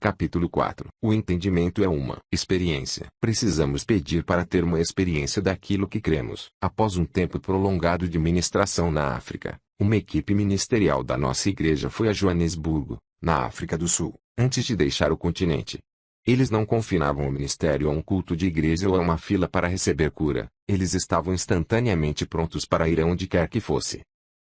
Capítulo 4. O entendimento é uma experiência. Precisamos pedir para ter uma experiência daquilo que cremos. Após um tempo prolongado de ministração na África, uma equipe ministerial da nossa igreja foi a Joanesburgo, na África do Sul, antes de deixar o continente. Eles não confinavam o ministério a um culto de igreja ou a uma fila para receber cura. Eles estavam instantaneamente prontos para ir aonde quer que fosse.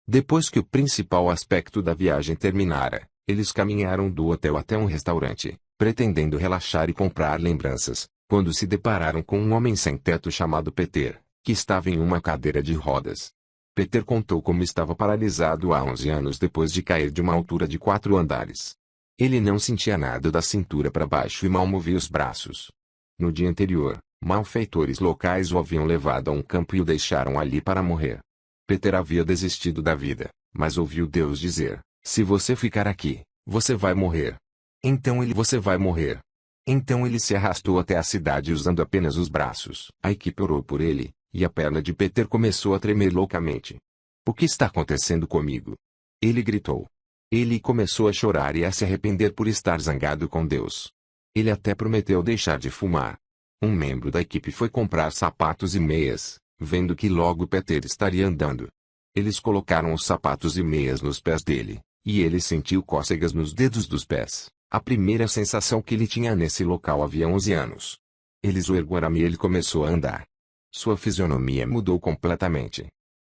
Depois que o principal aspecto da viagem terminara, eles caminharam do hotel até um restaurante, pretendendo relaxar e comprar lembranças, quando se depararam com um homem sem teto chamado Peter, que estava em uma cadeira de rodas. Peter contou como estava paralisado há 11 anos depois de cair de uma altura de 4 andares. Ele não sentia nada da cintura para baixo e mal movia os braços. No dia anterior, malfeitores locais o haviam levado a um campo e o deixaram ali para morrer. Peter havia desistido da vida, mas ouviu Deus dizer: "Se você ficar aqui, você vai morrer." Você vai morrer. Então ele se arrastou até a cidade usando apenas os braços. A equipe orou por ele, e a perna de Peter começou a tremer loucamente. "O que está acontecendo comigo?" ele gritou. Ele começou a chorar e a se arrepender por estar zangado com Deus. Ele até prometeu deixar de fumar. Um membro da equipe foi comprar sapatos e meias, vendo que logo Peter estaria andando. Eles colocaram os sapatos e meias nos pés dele, e ele sentiu cócegas nos dedos dos pés, a primeira sensação que ele tinha nesse local havia 11 anos. Eles o ergueram e ele começou a andar. Sua fisionomia mudou completamente.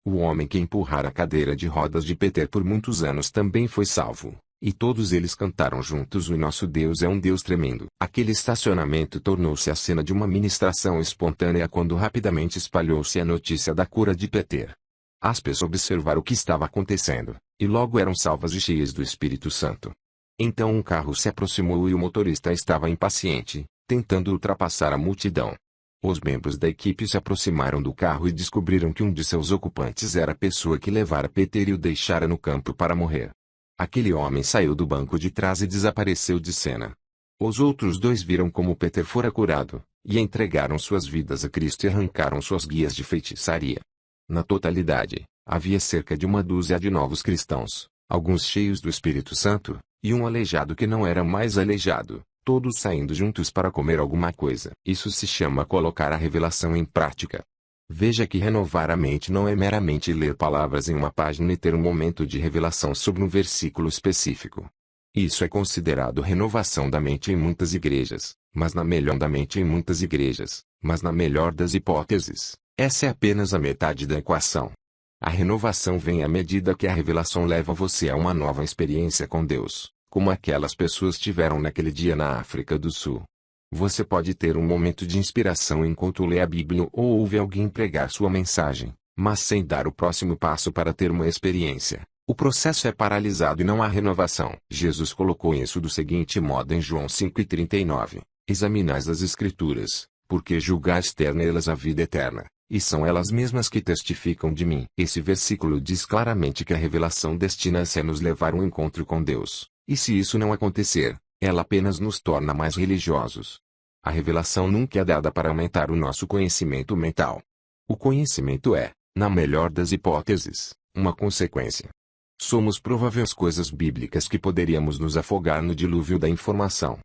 O homem que empurrara a cadeira de rodas de Peter por muitos anos também foi salvo, e todos eles cantaram juntos: "O nosso Deus é um Deus tremendo." Aquele estacionamento tornou-se a cena de uma ministração espontânea quando rapidamente espalhou-se a notícia da cura de Peter. As pessoas observaram o que estava acontecendo, e logo eram salvas e cheias do Espírito Santo. Então um carro se aproximou e o motorista estava impaciente, tentando ultrapassar a multidão. Os membros da equipe se aproximaram do carro e descobriram que um de seus ocupantes era a pessoa que levara Peter e o deixara no campo para morrer. Aquele homem saiu do banco de trás e desapareceu de cena. Os outros dois viram como Peter fora curado, e entregaram suas vidas a Cristo e arrancaram suas guias de feitiçaria. Na totalidade, havia cerca de 1 dúzia de novos cristãos, alguns cheios do Espírito Santo, e um aleijado que não era mais aleijado, todos saindo juntos para comer alguma coisa. Isso se chama colocar a revelação em prática. Veja que renovar a mente não é meramente ler palavras em uma página e ter um momento de revelação sobre um versículo específico. Isso é considerado renovação da mente em muitas igrejas, mas na melhor das hipóteses, essa é apenas a metade da equação. A renovação vem à medida que a revelação leva você a uma nova experiência com Deus, como aquelas pessoas tiveram naquele dia na África do Sul. Você pode ter um momento de inspiração enquanto lê a Bíblia ou ouve alguém pregar sua mensagem, mas sem dar o próximo passo para ter uma experiência, o processo é paralisado e não há renovação. Jesus colocou isso do seguinte modo em João 5:39: "Examinais as Escrituras, porque julgais ter nelas a vida eterna, e são elas mesmas que testificam de mim." Esse versículo diz claramente que a revelação destina-se a nos levar a um encontro com Deus. E se isso não acontecer, ela apenas nos torna mais religiosos. A revelação nunca é dada para aumentar o nosso conhecimento mental. O conhecimento é, na melhor das hipóteses, uma consequência. Somos prováveis coisas bíblicas que poderíamos nos afogar no dilúvio da informação.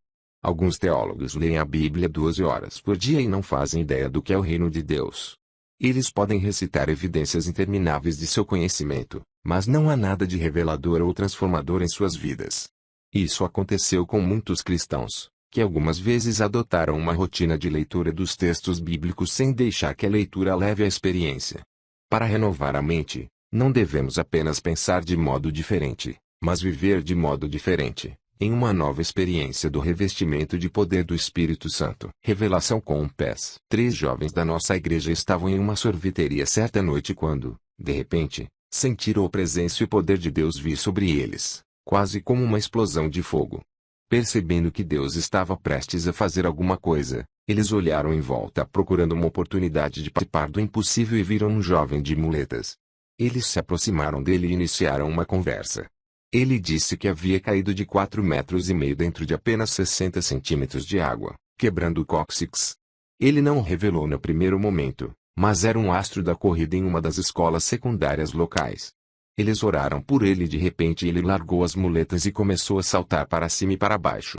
Alguns teólogos leem a Bíblia 12 horas por dia e não fazem ideia do que é o reino de Deus. Eles podem recitar evidências intermináveis de seu conhecimento, mas não há nada de revelador ou transformador em suas vidas. Isso aconteceu com muitos cristãos, que algumas vezes adotaram uma rotina de leitura dos textos bíblicos sem deixar que a leitura leve à experiência. Para renovar a mente, não devemos apenas pensar de modo diferente, mas viver de modo diferente, em uma nova experiência do revestimento de poder do Espírito Santo. Revelação com pés. 3 jovens da nossa igreja estavam em uma sorveteria certa noite quando, de repente, sentiram a presença e o poder de Deus vir sobre eles, quase como uma explosão de fogo. Percebendo que Deus estava prestes a fazer alguma coisa, eles olharam em volta procurando uma oportunidade de participar do impossível e viram um jovem de muletas. Eles se aproximaram dele e iniciaram uma conversa. Ele disse que havia caído de 4,5 metros dentro de apenas 60 centímetros de água, quebrando o cóccix. Ele não o revelou no primeiro momento, mas era um astro da corrida em uma das escolas secundárias locais. Eles oraram por ele e de repente ele largou as muletas e começou a saltar para cima e para baixo.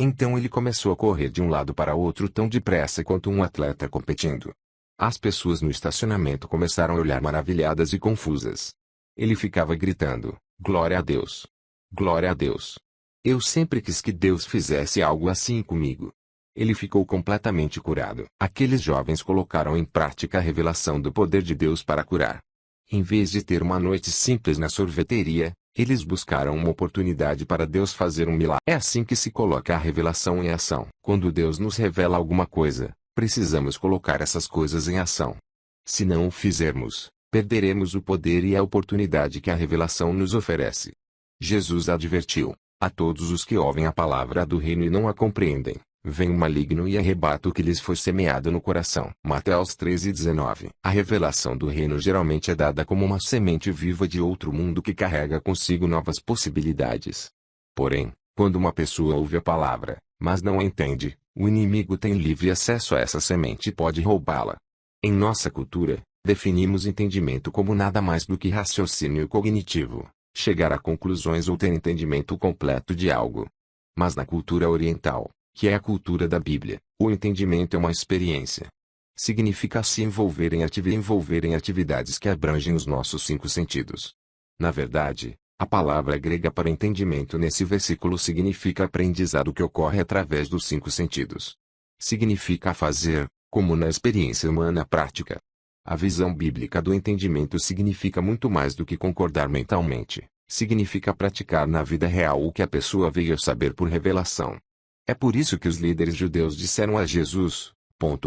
Então ele começou a correr de um lado para outro tão depressa quanto um atleta competindo. As pessoas no estacionamento começaram a olhar maravilhadas e confusas. Ele ficava gritando: "Glória a Deus! Glória a Deus! Eu sempre quis que Deus fizesse algo assim comigo." Ele ficou completamente curado. Aqueles jovens colocaram em prática a revelação do poder de Deus para curar. Em vez de ter uma noite simples na sorveteria, eles buscaram uma oportunidade para Deus fazer um milagre. É assim que se coloca a revelação em ação. Quando Deus nos revela alguma coisa, precisamos colocar essas coisas em ação. Se não o fizermos, perderemos o poder e a oportunidade que a revelação nos oferece. Jesus advertiu: "A todos os que ouvem a palavra do reino e não a compreendem, vem o maligno e arrebata o que lhes foi semeado no coração." Mateus 13:19. A revelação do reino geralmente é dada como uma semente viva de outro mundo que carrega consigo novas possibilidades. Porém, quando uma pessoa ouve a palavra, mas não a entende, o inimigo tem livre acesso a essa semente e pode roubá-la. Em nossa cultura, definimos entendimento como nada mais do que raciocínio cognitivo, chegar a conclusões ou ter entendimento completo de algo. Mas na cultura oriental, que é a cultura da Bíblia, o entendimento é uma experiência. Significa se envolver em atividades que abrangem os nossos 5 sentidos. Na verdade, a palavra grega para entendimento nesse versículo significa aprendizado que ocorre através dos 5 sentidos. Significa fazer, como na experiência humana prática. A visão bíblica do entendimento significa muito mais do que concordar mentalmente. Significa praticar na vida real o que a pessoa veio a saber por revelação. É por isso que os líderes judeus disseram a Jesus: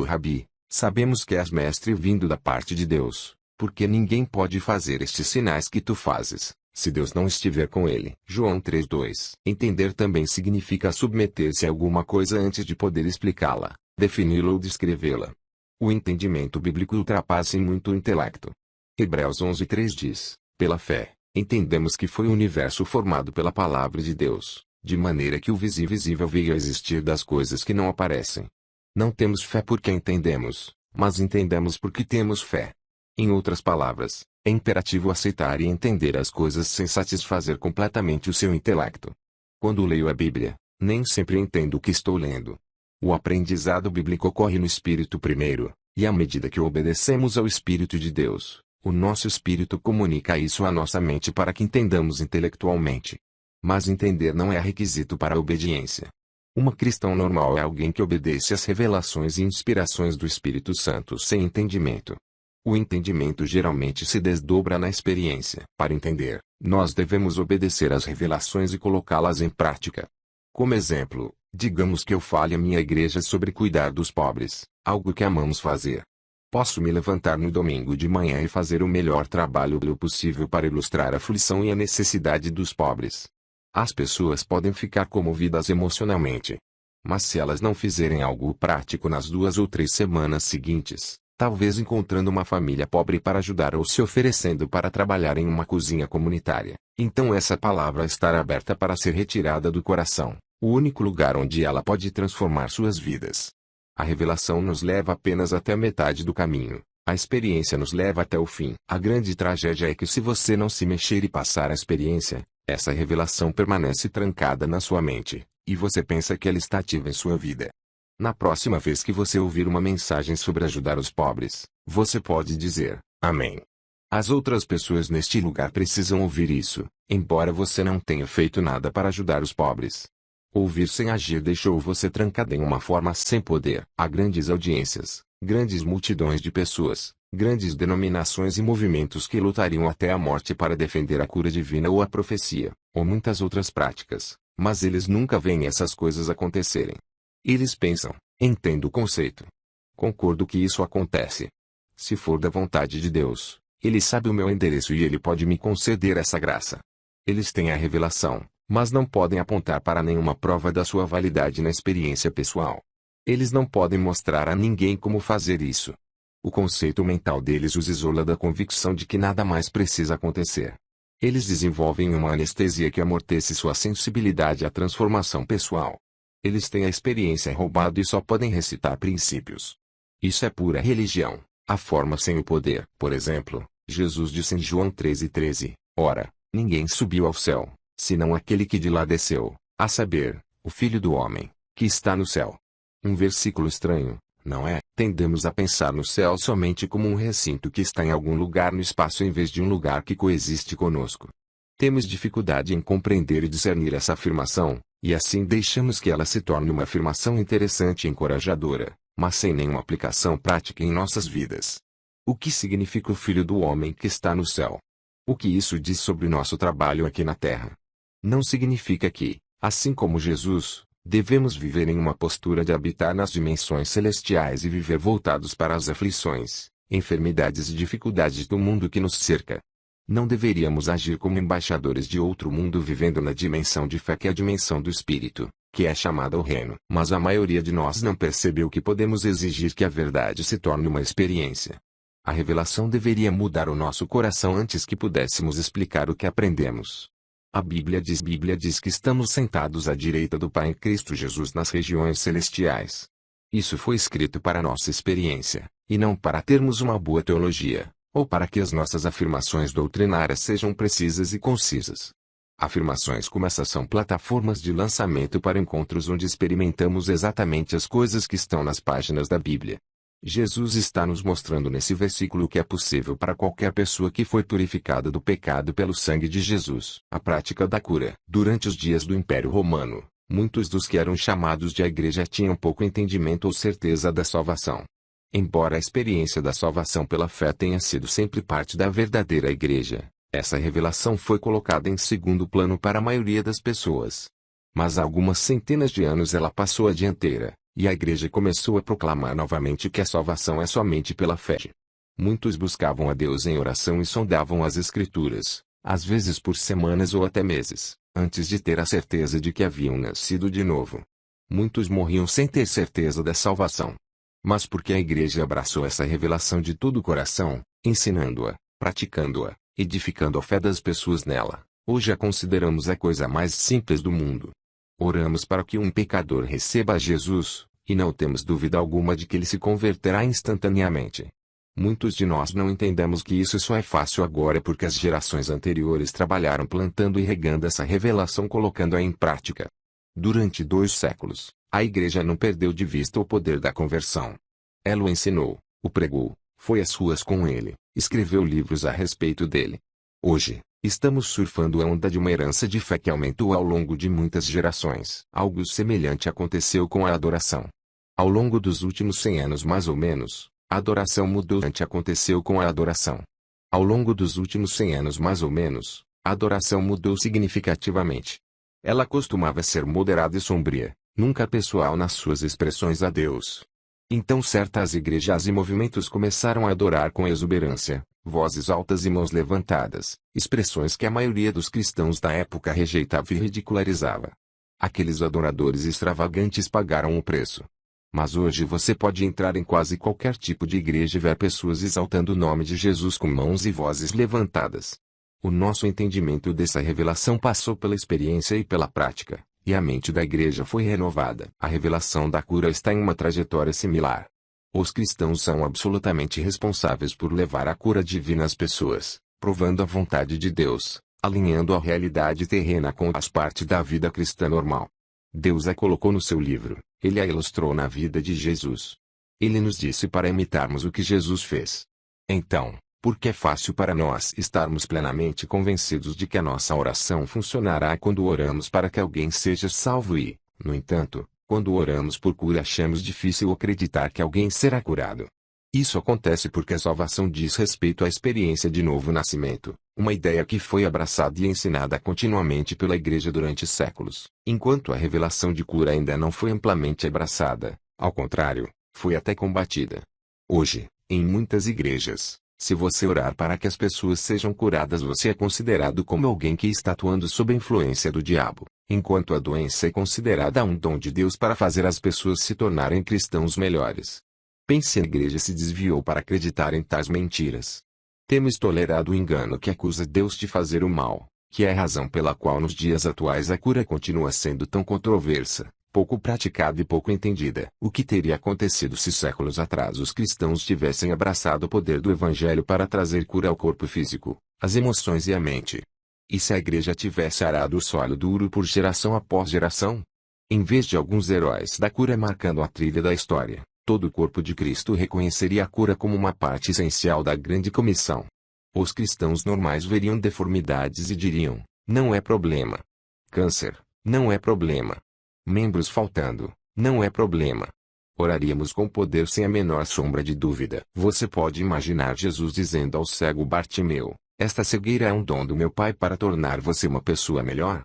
"Rabi, sabemos que és mestre vindo da parte de Deus, porque ninguém pode fazer estes sinais que tu fazes, se Deus não estiver com ele." João 3:2. Entender também significa submeter-se a alguma coisa antes de poder explicá-la, defini-la ou descrevê-la. O entendimento bíblico ultrapassa em muito o intelecto. Hebreus 11:3 diz: "Pela fé, entendemos que foi o universo formado pela palavra de Deus, de maneira que o visível veio a existir das coisas que não aparecem." Não temos fé porque entendemos, mas entendemos porque temos fé. Em outras palavras, é imperativo aceitar e entender as coisas sem satisfazer completamente o seu intelecto. Quando leio a Bíblia, nem sempre entendo o que estou lendo. O aprendizado bíblico ocorre no Espírito primeiro, e à medida que obedecemos ao Espírito de Deus, o nosso Espírito comunica isso à nossa mente para que entendamos intelectualmente. Mas entender não é requisito para a obediência. Uma cristão normal é alguém que obedece às revelações e inspirações do Espírito Santo sem entendimento. O entendimento geralmente se desdobra na experiência. Para entender, nós devemos obedecer às revelações e colocá-las em prática. Como exemplo, digamos que eu fale à minha igreja sobre cuidar dos pobres, algo que amamos fazer. Posso me levantar no domingo de manhã e fazer o melhor trabalho possível para ilustrar a aflição e a necessidade dos pobres. As pessoas podem ficar comovidas emocionalmente. Mas se elas não fizerem algo prático nas 2 ou 3 semanas seguintes, talvez encontrando uma família pobre para ajudar ou se oferecendo para trabalhar em uma cozinha comunitária, então essa palavra estará aberta para ser retirada do coração, o único lugar onde ela pode transformar suas vidas. A revelação nos leva apenas até a metade do caminho. A experiência nos leva até o fim. A grande tragédia é que se você não se mexer e passar a experiência, essa revelação permanece trancada na sua mente, e você pensa que ela está ativa em sua vida. Na próxima vez que você ouvir uma mensagem sobre ajudar os pobres, você pode dizer: "Amém." As outras pessoas neste lugar precisam ouvir isso, embora você não tenha feito nada para ajudar os pobres. Ouvir sem agir deixou você trancado em uma forma sem poder. Há grandes audiências, grandes multidões de pessoas, grandes denominações e movimentos que lutariam até a morte para defender a cura divina ou a profecia, ou muitas outras práticas, mas eles nunca veem essas coisas acontecerem. Eles pensam: "Entendo o conceito. Concordo que isso acontece. Se for da vontade de Deus, Ele sabe o meu endereço e Ele pode me conceder essa graça." Eles têm a revelação, mas não podem apontar para nenhuma prova da sua validade na experiência pessoal. Eles não podem mostrar a ninguém como fazer isso. O conceito mental deles os isola da convicção de que nada mais precisa acontecer. Eles desenvolvem uma anestesia que amortece sua sensibilidade à transformação pessoal. Eles têm a experiência roubada e só podem recitar princípios. Isso é pura religião, a forma sem o poder. Por exemplo, Jesus disse em João 13:13, "Ora, ninguém subiu ao céu, senão aquele que de lá desceu, a saber, o Filho do Homem." que está no céu. Um versículo estranho, não é? Tendemos a pensar no céu somente como um recinto que está em algum lugar no espaço em vez de um lugar que coexiste conosco. Temos dificuldade em compreender e discernir essa afirmação, e assim deixamos que ela se torne uma afirmação interessante e encorajadora, mas sem nenhuma aplicação prática em nossas vidas. O que significa o Filho do Homem que está no céu? O que isso diz sobre nosso trabalho aqui na terra? Não significa que, assim como Jesus, devemos viver em uma postura de habitar nas dimensões celestiais e viver voltados para as aflições, enfermidades e dificuldades do mundo que nos cerca. Não deveríamos agir como embaixadores de outro mundo vivendo na dimensão de fé que é a dimensão do Espírito, que é chamada o reino. Mas a maioria de nós não percebeu que podemos exigir que a verdade se torne uma experiência. A revelação deveria mudar o nosso coração antes que pudéssemos explicar o que aprendemos. A Bíblia diz que estamos sentados à direita do Pai em Cristo Jesus nas regiões celestiais. Isso foi escrito para nossa experiência, e não para termos uma boa teologia, ou para que as nossas afirmações doutrinárias sejam precisas e concisas. Afirmações como essas são plataformas de lançamento para encontros onde experimentamos exatamente as coisas que estão nas páginas da Bíblia. Jesus está nos mostrando nesse versículo que é possível para qualquer pessoa que foi purificada do pecado pelo sangue de Jesus. A prática da cura. Durante os dias do Império Romano, muitos dos que eram chamados de a igreja tinham pouco entendimento ou certeza da salvação. Embora a experiência da salvação pela fé tenha sido sempre parte da verdadeira igreja, essa revelação foi colocada em segundo plano para a maioria das pessoas. Mas há algumas centenas de anos ela passou à dianteira. E a igreja começou a proclamar novamente que a salvação é somente pela fé. Muitos buscavam a Deus em oração e sondavam as Escrituras, às vezes por semanas ou até meses, antes de ter a certeza de que haviam nascido de novo. Muitos morriam sem ter certeza da salvação. Mas porque a igreja abraçou essa revelação de todo o coração, ensinando-a, praticando-a, edificando a fé das pessoas nela, hoje a consideramos a coisa mais simples do mundo. Oramos para que um pecador receba a Jesus, e não temos dúvida alguma de que ele se converterá instantaneamente. Muitos de nós não entendemos que isso só é fácil agora porque as gerações anteriores trabalharam plantando e regando essa revelação colocando-a em prática. Durante 2 séculos, a igreja não perdeu de vista o poder da conversão. Ela o ensinou, o pregou, foi às ruas com ele, escreveu livros a respeito dele. Hoje, estamos surfando a onda de uma herança de fé que aumentou ao longo de muitas gerações. Algo semelhante aconteceu com a adoração. Ao longo dos últimos 100 anos mais ou menos, a adoração mudou. Aconteceu com a adoração. Ao longo dos últimos 100 anos mais ou menos, a adoração mudou significativamente. Ela costumava ser moderada e sombria, nunca pessoal nas suas expressões a Deus. Então certas igrejas e movimentos começaram a adorar com exuberância, vozes altas e mãos levantadas, expressões que a maioria dos cristãos da época rejeitava e ridicularizava. Aqueles adoradores extravagantes pagaram o preço. Mas hoje você pode entrar em quase qualquer tipo de igreja e ver pessoas exaltando o nome de Jesus com mãos e vozes levantadas. O nosso entendimento dessa revelação passou pela experiência e pela prática, e a mente da igreja foi renovada. A revelação da cura está em uma trajetória similar. Os cristãos são absolutamente responsáveis por levar a cura divina às pessoas, provando a vontade de Deus, alinhando a realidade terrena com as partes da vida cristã normal. Deus a colocou no seu livro, ele a ilustrou na vida de Jesus. Ele nos disse para imitarmos o que Jesus fez. Então, porque é fácil para nós estarmos plenamente convencidos de que a nossa oração funcionará quando oramos para que alguém seja salvo e, no entanto, quando oramos por cura achamos difícil acreditar que alguém será curado. Isso acontece porque a salvação diz respeito à experiência de novo nascimento, uma ideia que foi abraçada e ensinada continuamente pela igreja durante séculos, enquanto a revelação de cura ainda não foi amplamente abraçada, ao contrário, foi até combatida. Hoje, em muitas igrejas, se você orar para que as pessoas sejam curadas você é considerado como alguém que está atuando sob a influência do diabo, enquanto a doença é considerada um dom de Deus para fazer as pessoas se tornarem cristãos melhores. Pense, a igreja se desviou para acreditar em tais mentiras. Temos tolerado o engano que acusa Deus de fazer o mal, que é a razão pela qual nos dias atuais a cura continua sendo tão controversa, pouco praticada e pouco entendida. O que teria acontecido se séculos atrás os cristãos tivessem abraçado o poder do Evangelho para trazer cura ao corpo físico, às emoções e à mente? E se a igreja tivesse arado o solo duro por geração após geração? Em vez de alguns heróis da cura marcando a trilha da história, todo o corpo de Cristo reconheceria a cura como uma parte essencial da grande comissão. Os cristãos normais veriam deformidades e diriam: não é problema. Câncer, não é problema. Membros faltando, não é problema. Oraríamos com poder sem a menor sombra de dúvida. Você pode imaginar Jesus dizendo ao cego Bartimeu: esta cegueira é um dom do meu Pai para tornar você uma pessoa melhor?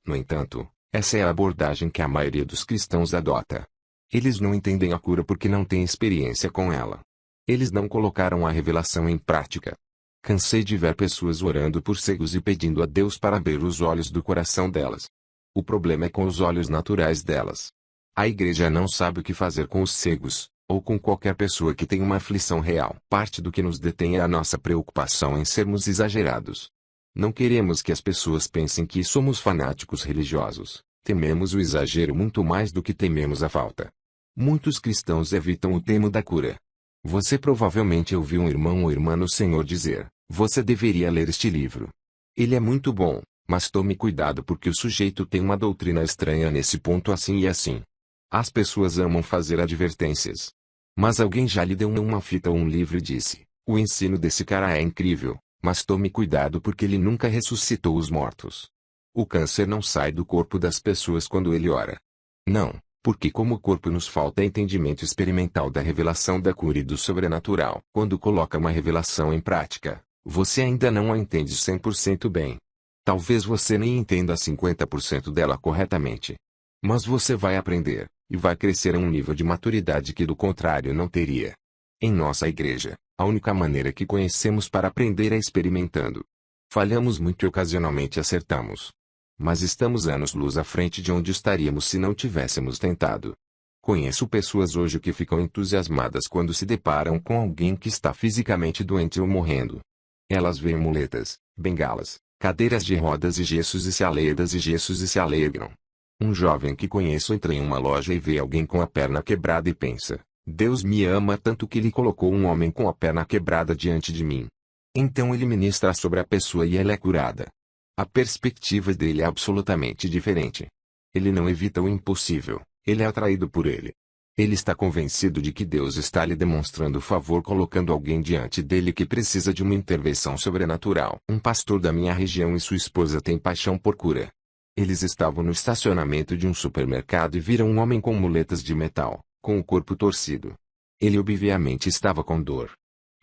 No entanto, essa é a abordagem que a maioria dos cristãos adota. Eles não entendem a cura porque não têm experiência com ela. Eles não colocaram a revelação em prática. Cansei de ver pessoas orando por cegos e pedindo a Deus para abrir os olhos do coração delas. O problema é com os olhos naturais delas. A igreja não sabe o que fazer com os cegos, ou com qualquer pessoa que tenha uma aflição real. Parte do que nos detém é a nossa preocupação em sermos exagerados. Não queremos que as pessoas pensem que somos fanáticos religiosos. Tememos o exagero muito mais do que tememos a falta. Muitos cristãos evitam o tema da cura. Você provavelmente ouviu um irmão ou irmã no Senhor dizer: você deveria ler este livro. Ele é muito bom, mas tome cuidado porque o sujeito tem uma doutrina estranha nesse ponto assim e assim. As pessoas amam fazer advertências. Mas alguém já lhe deu uma fita ou um livro e disse: o ensino desse cara é incrível, mas tome cuidado porque ele nunca ressuscitou os mortos. O câncer não sai do corpo das pessoas quando ele ora. Não, porque como o corpo nos falta entendimento experimental da revelação da cura e do sobrenatural. Quando coloca uma revelação em prática, você ainda não a entende 100% bem. Talvez você nem entenda 50% dela corretamente. Mas você vai aprender, e vai crescer a um nível de maturidade que do contrário não teria. Em nossa igreja, a única maneira que conhecemos para aprender é experimentando. Falhamos muito e ocasionalmente acertamos. Mas estamos anos-luz à frente de onde estaríamos se não tivéssemos tentado. Conheço pessoas hoje que ficam entusiasmadas quando se deparam com alguém que está fisicamente doente ou morrendo. Elas veem muletas, bengalas, cadeiras de rodas e gessos e se alegram. Um jovem que conheço entra em uma loja e vê alguém com a perna quebrada e pensa: Deus me ama tanto que ele colocou um homem com a perna quebrada diante de mim. Então ele ministra sobre a pessoa e ela é curada. A perspectiva dele é absolutamente diferente. Ele não evita o impossível, ele é atraído por ele. Ele está convencido de que Deus está lhe demonstrando favor colocando alguém diante dele que precisa de uma intervenção sobrenatural. Um pastor da minha região e sua esposa têm paixão por cura. Eles estavam no estacionamento de um supermercado e viram um homem com muletas de metal, com o corpo torcido. Ele obviamente estava com dor.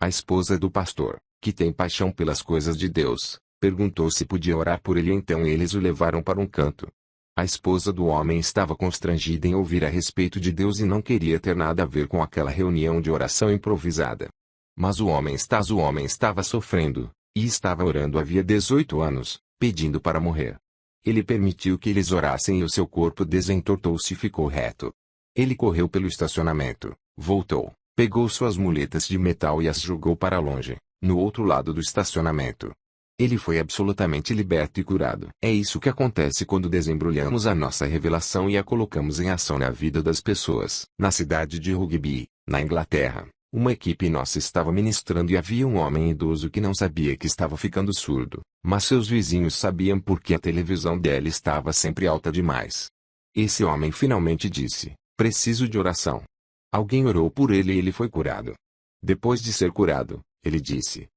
A esposa do pastor, que tem paixão pelas coisas de Deus, perguntou se podia orar por ele, então eles o levaram para um canto. A esposa do homem estava constrangida em ouvir a respeito de Deus e não queria ter nada a ver com aquela reunião de oração improvisada. Mas o homem estava sofrendo, e estava orando havia 18 anos, pedindo para morrer. Ele permitiu que eles orassem e o seu corpo desentortou-se e ficou reto. Ele correu pelo estacionamento, voltou, pegou suas muletas de metal e as jogou para longe, no outro lado do estacionamento. Ele foi absolutamente liberto e curado. É isso que acontece quando desembrulhamos a nossa revelação e a colocamos em ação na vida das pessoas. Na cidade de Rugby, na Inglaterra, uma equipe nossa estava ministrando e havia um homem idoso que não sabia que estava ficando surdo, mas seus vizinhos sabiam porque a televisão dele estava sempre alta demais. Esse homem finalmente disse: preciso de oração. Alguém orou por ele e ele foi curado. Depois de ser curado, ele disse: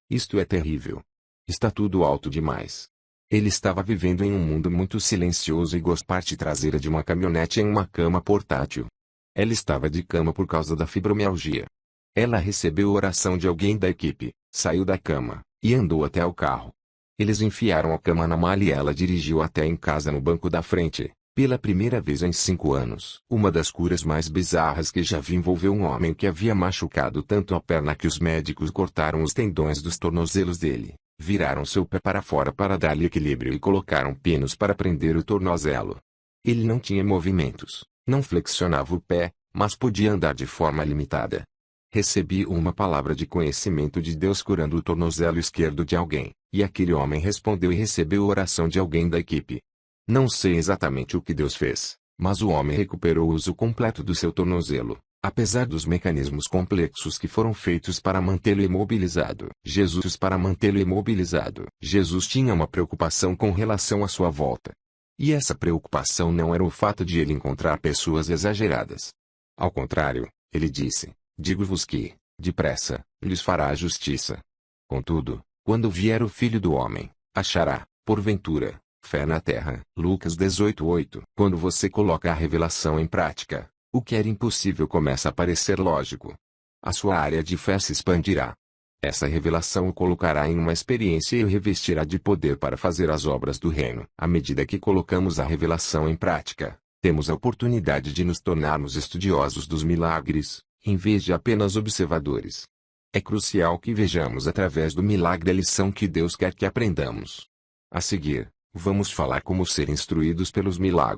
isto é terrível. Está tudo alto demais. Ele estava vivendo em um mundo muito silencioso e parte traseira de uma caminhonete em uma cama portátil. Ela estava de cama por causa da fibromialgia. Ela recebeu oração de alguém da equipe, saiu da cama, e andou até o carro. Eles enfiaram a cama na mala e ela dirigiu até em casa no banco da frente, pela primeira vez em 5 anos. Uma das curas mais bizarras que já vi envolveu um homem que havia machucado tanto a perna que os médicos cortaram os tendões dos tornozelos dele, viraram seu pé para fora para dar-lhe equilíbrio e colocaram pinos para prender o tornozelo. Ele não tinha movimentos, não flexionava o pé, mas podia andar de forma limitada. Recebi uma palavra de conhecimento de Deus curando o tornozelo esquerdo de alguém, e aquele homem respondeu e recebeu a oração de alguém da equipe. Não sei exatamente o que Deus fez, mas o homem recuperou o uso completo do seu tornozelo, apesar dos mecanismos complexos que foram feitos para mantê-lo imobilizado. Jesus tinha uma preocupação com relação à sua volta. E essa preocupação não era o fato de ele encontrar pessoas exageradas. Ao contrário, ele disse: digo-vos que, depressa, lhes fará justiça. Contudo, quando vier o Filho do Homem, achará, porventura, fé na terra. Lucas 18:8. Quando você coloca a revelação em prática, o que era impossível começa a parecer lógico. A sua área de fé se expandirá. Essa revelação o colocará em uma experiência e o revestirá de poder para fazer as obras do reino. À medida que colocamos a revelação em prática, temos a oportunidade de nos tornarmos estudiosos dos milagres, em vez de apenas observadores. É crucial que vejamos através do milagre a lição que Deus quer que aprendamos. A seguir, vamos falar como ser instruídos pelos milagres.